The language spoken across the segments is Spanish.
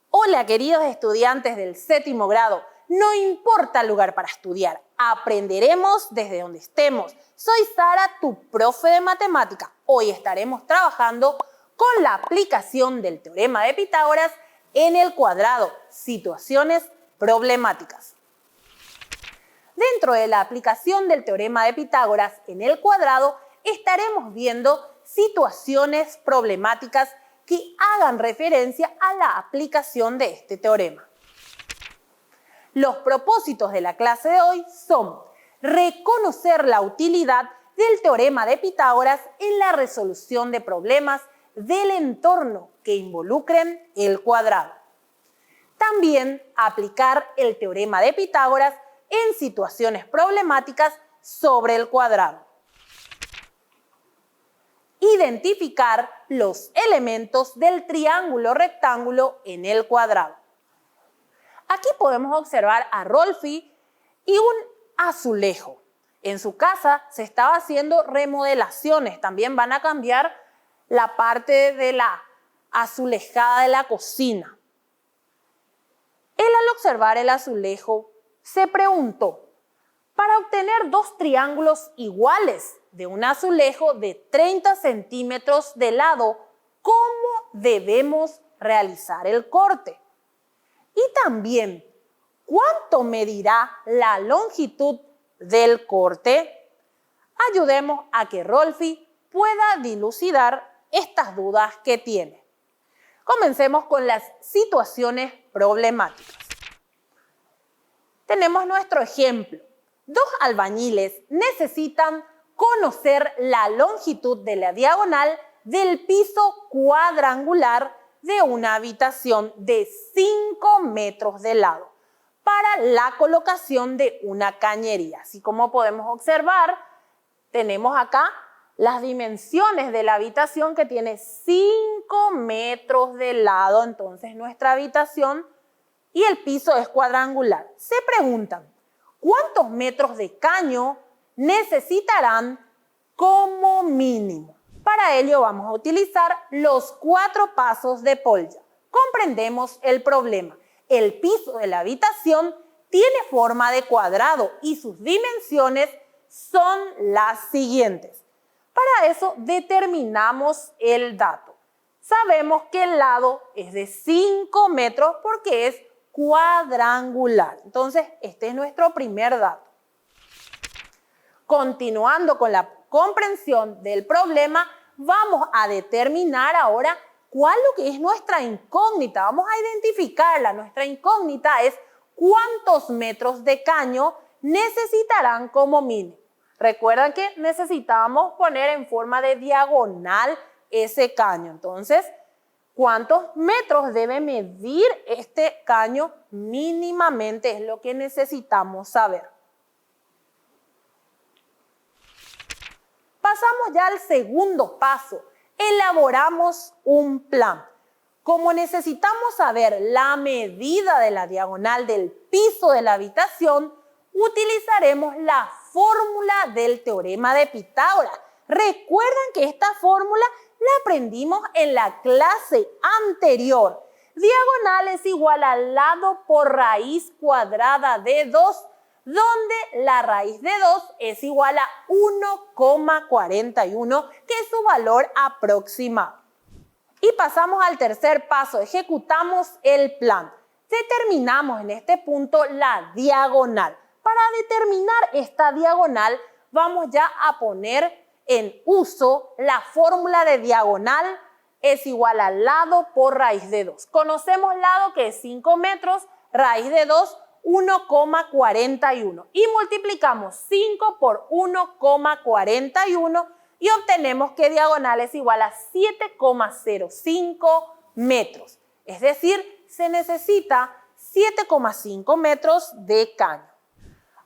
Hola, queridos estudiantes del séptimo grado. No importa el lugar para estudiar, aprenderemos desde donde estemos. Soy Sara, tu profe de matemática. Hoy estaremos trabajando con la aplicación del teorema de Pitágoras en el cuadrado, situaciones problemáticas. Dentro de la aplicación del teorema de Pitágoras en el cuadrado, estaremos viendo situaciones problemáticas que hagan referencia a la aplicación de este teorema. Los propósitos de la clase de hoy son reconocer la utilidad del teorema de Pitágoras en la resolución de problemas del entorno que involucren el cuadrado. También aplicar el teorema de Pitágoras en situaciones problemáticas sobre el cuadrado. Identificar los elementos del triángulo rectángulo en el cuadrado. Aquí podemos observar a Rolfi y un azulejo. En su casa se estaba haciendo remodelaciones, también van a cambiar la parte de la azulejada de la cocina. Él, al observar el azulejo, se preguntó: para obtener dos triángulos iguales de un azulejo de 30 centímetros de lado, ¿cómo debemos realizar el corte? Y también, ¿cuánto medirá la longitud del corte? Ayudemos a que Rolfi pueda dilucidar estas dudas que tiene. Comencemos con las situaciones problemáticas. Tenemos nuestro ejemplo. Dos albañiles necesitan conocer la longitud de la diagonal del piso cuadrangular de una habitación de 5 metros de lado para la colocación de una cañería. Así como podemos observar, tenemos acá las dimensiones de la habitación que tiene 5 metros de lado. Entonces nuestra habitación y el piso es cuadrangular. Se preguntan, ¿cuántos metros de caño necesitarán como mínimo? Para ello vamos a utilizar los 4 pasos de Polya. Comprendemos el problema. El piso de la habitación tiene forma de cuadrado y sus dimensiones son las siguientes. Para eso determinamos el dato. Sabemos que el lado es de 5 metros porque es cuadrangular. Entonces, este es nuestro primer dato. Continuando con la comprensión del problema, vamos a determinar ahora cuál es lo que es nuestra incógnita. Vamos a identificarla. Nuestra incógnita es cuántos metros de caño necesitarán como mínimo. Recuerdan que necesitamos poner en forma de diagonal ese caño. Entonces, ¿cuántos metros debe medir este caño mínimamente? Es lo que necesitamos saber. Pasamos ya al segundo paso. Elaboramos un plan. Como necesitamos saber la medida de la diagonal del piso de la habitación, utilizaremos la fórmula del teorema de Pitágoras. Recuerdan que esta fórmula la aprendimos en la clase anterior. Diagonal es igual al lado por raíz cuadrada de 2, donde la raíz de 2 es igual a 1,41, que es su valor aproximado. Y pasamos al tercer paso, ejecutamos el plan. Determinamos en este punto la diagonal. Para determinar esta diagonal, vamos ya a poner en uso la fórmula de diagonal es igual al lado por raíz de 2. Conocemos lado que es 5 metros, raíz de 2, 1,41. Y multiplicamos 5 por 1,41 y obtenemos que diagonal es igual a 7,05 metros. Es decir, se necesita 7,5 metros de caño.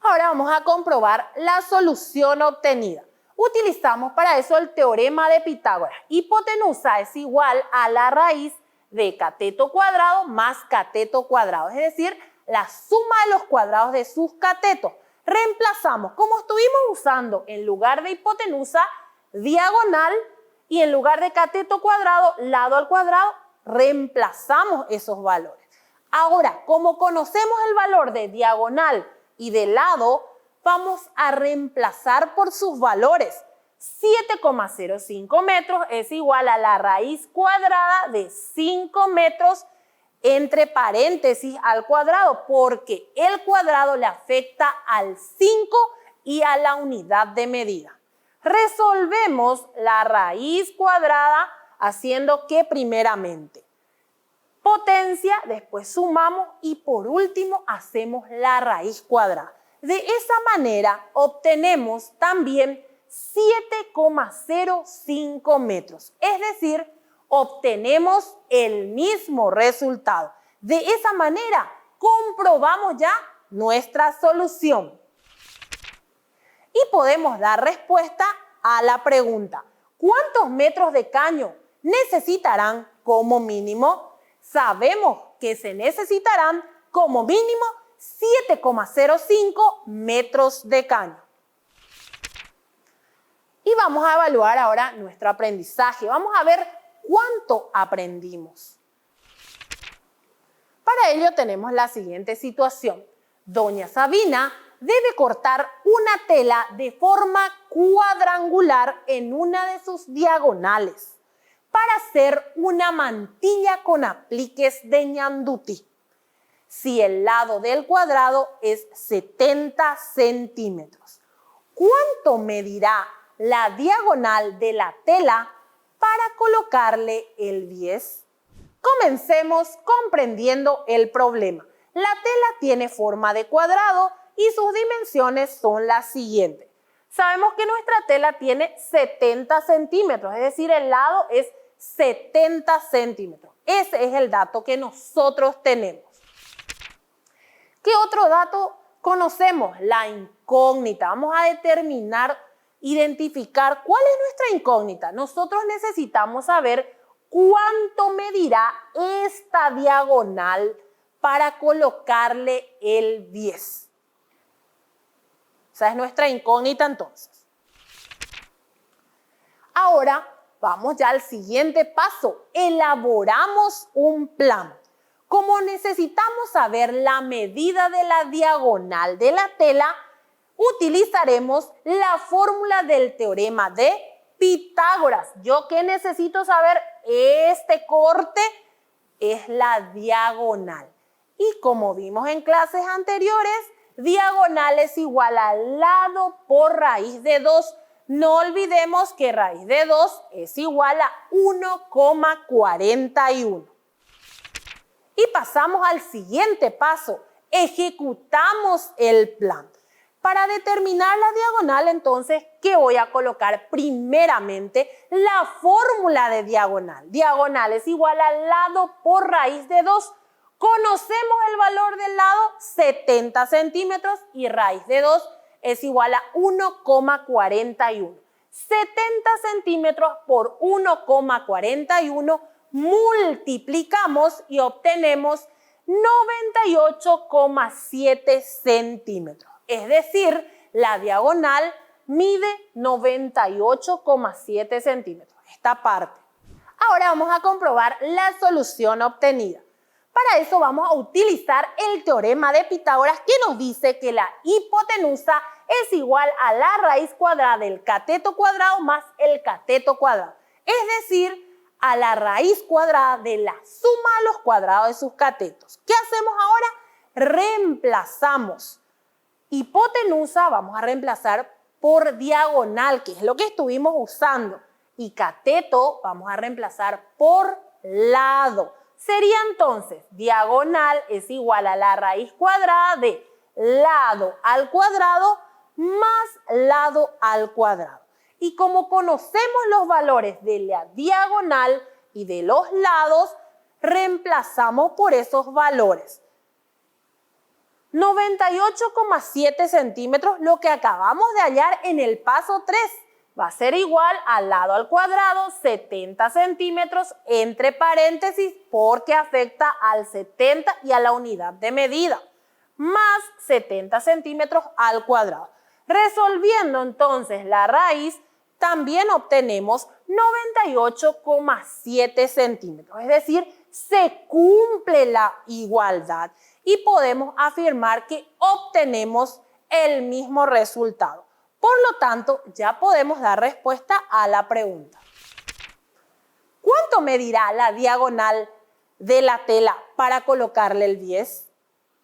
Ahora vamos a comprobar la solución obtenida. Utilizamos para eso el teorema de Pitágoras. Hipotenusa es igual a la raíz de cateto cuadrado más cateto cuadrado, es decir, la suma de los cuadrados de sus catetos. Reemplazamos, como estuvimos usando en lugar de hipotenusa, diagonal, y en lugar de cateto cuadrado, lado al cuadrado, reemplazamos esos valores. Ahora, como conocemos el valor de diagonal y de lado, vamos a reemplazar por sus valores. 7,05 metros es igual a la raíz cuadrada de 5 metros entre paréntesis al cuadrado, porque el cuadrado le afecta al 5 y a la unidad de medida. Resolvemos la raíz cuadrada haciendo que primeramente potencia, después sumamos y por último hacemos la raíz cuadrada. De esa manera obtenemos también 7,05 metros, es decir, obtenemos el mismo resultado. De esa manera comprobamos ya nuestra solución. Y podemos dar respuesta a la pregunta: ¿cuántos metros de caño necesitarán como mínimo? Sabemos que se necesitarán como mínimo 7,05 metros de caño. Y vamos a evaluar ahora nuestro aprendizaje. Vamos a ver cuánto aprendimos. Para ello tenemos la siguiente situación. Doña Sabina debe cortar una tela de forma cuadrangular en una de sus diagonales para hacer una mantilla con apliques de ñanduti. Si el lado del cuadrado es 70 centímetros, ¿cuánto medirá la diagonal de la tela para colocarle el bies? Comencemos comprendiendo el problema. La tela tiene forma de cuadrado y sus dimensiones son las siguientes. Sabemos que nuestra tela tiene 70 centímetros, es decir, el lado es 70 centímetros. Ese es el dato que nosotros tenemos. ¿Qué otro dato conocemos? La incógnita. Vamos a identificar cuál es nuestra incógnita. Nosotros necesitamos saber cuánto medirá esta diagonal para colocarle el bies. Esa es nuestra incógnita entonces. Ahora vamos ya al siguiente paso. Elaboramos un plan. Como necesitamos saber la medida de la diagonal de la tela, utilizaremos la fórmula del teorema de Pitágoras. ¿Yo qué necesito saber? Este corte es la diagonal. Y como vimos en clases anteriores, diagonal es igual al lado por raíz de 2. No olvidemos que raíz de 2 es igual a 1,41. Y pasamos al siguiente paso. Ejecutamos el plan. Para determinar la diagonal, entonces, ¿qué voy a colocar? Primeramente, la fórmula de diagonal. Diagonal es igual al lado por raíz de 2. Conocemos el valor del lado, 70 centímetros, y raíz de 2 es igual a 1,41. 70 centímetros por 1,41 multiplicamos y obtenemos 98,7 centímetros. Es decir, la diagonal mide 98,7 centímetros, esta parte. Ahora vamos a comprobar la solución obtenida. Para eso vamos a utilizar el teorema de Pitágoras, que nos dice que la hipotenusa es igual a la raíz cuadrada del cateto cuadrado más el cateto cuadrado. Es decir, a la raíz cuadrada de la suma de los cuadrados de sus catetos. ¿Qué hacemos ahora? Reemplazamos. Hipotenusa vamos a reemplazar por diagonal, que es lo que estuvimos usando. Y cateto vamos a reemplazar por lado. Sería entonces, diagonal es igual a la raíz cuadrada de lado al cuadrado más lado al cuadrado. Y como conocemos los valores de la diagonal y de los lados, reemplazamos por esos valores. 98,7 centímetros, lo que acabamos de hallar en el paso 3. Va a ser igual al lado al cuadrado 70 centímetros entre paréntesis porque afecta al 70 y a la unidad de medida, más 70 centímetros al cuadrado. Resolviendo entonces la raíz, también obtenemos 98,7 centímetros, es decir, se cumple la igualdad y podemos afirmar que obtenemos el mismo resultado. Por lo tanto, ya podemos dar respuesta a la pregunta. ¿Cuánto medirá la diagonal de la tela para colocarle el bies?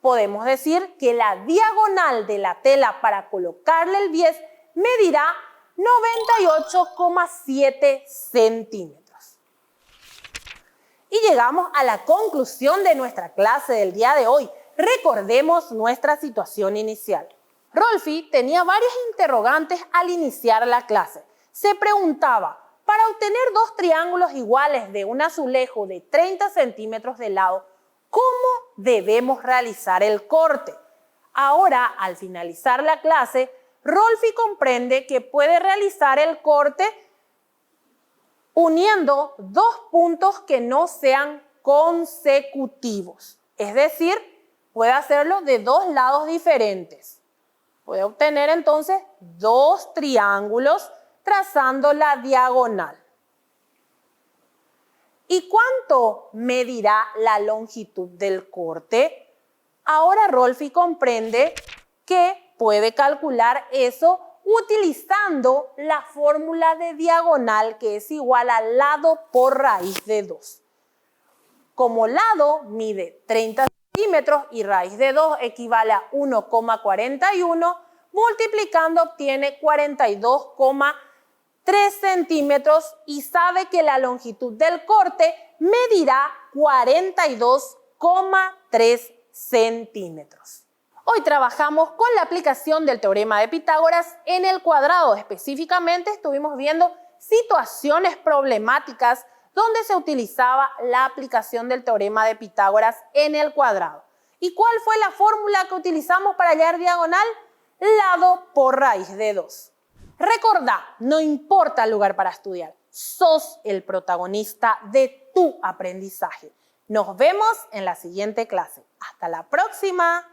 Podemos decir que la diagonal de la tela para colocarle el bies medirá 98,7 centímetros. Y llegamos a la conclusión de nuestra clase del día de hoy. Recordemos nuestra situación inicial. Rolfi tenía varias interrogantes al iniciar la clase. Se preguntaba, para obtener dos triángulos iguales de un azulejo de 30 centímetros de lado, ¿cómo debemos realizar el corte? Ahora, al finalizar la clase, Rolfi comprende que puede realizar el corte uniendo dos puntos que no sean consecutivos. Es decir, puede hacerlo de dos lados diferentes. Puede obtener entonces dos triángulos trazando la diagonal. ¿Y cuánto medirá la longitud del corte? Ahora Rolfi comprende que puede calcular eso utilizando la fórmula de diagonal que es igual al lado por raíz de 2. Como lado mide 30 centímetros y raíz de 2 equivale a 1,41, multiplicando obtiene 42,3 centímetros y sabe que la longitud del corte medirá 42,3 centímetros. Hoy trabajamos con la aplicación del teorema de Pitágoras en el cuadrado. Específicamente estuvimos viendo situaciones problemáticas donde se utilizaba la aplicación del teorema de Pitágoras en el cuadrado. ¿Y cuál fue la fórmula que utilizamos para hallar diagonal? Lado por raíz de 2. Recordá, no importa el lugar para estudiar, sos el protagonista de tu aprendizaje. Nos vemos en la siguiente clase. ¡Hasta la próxima!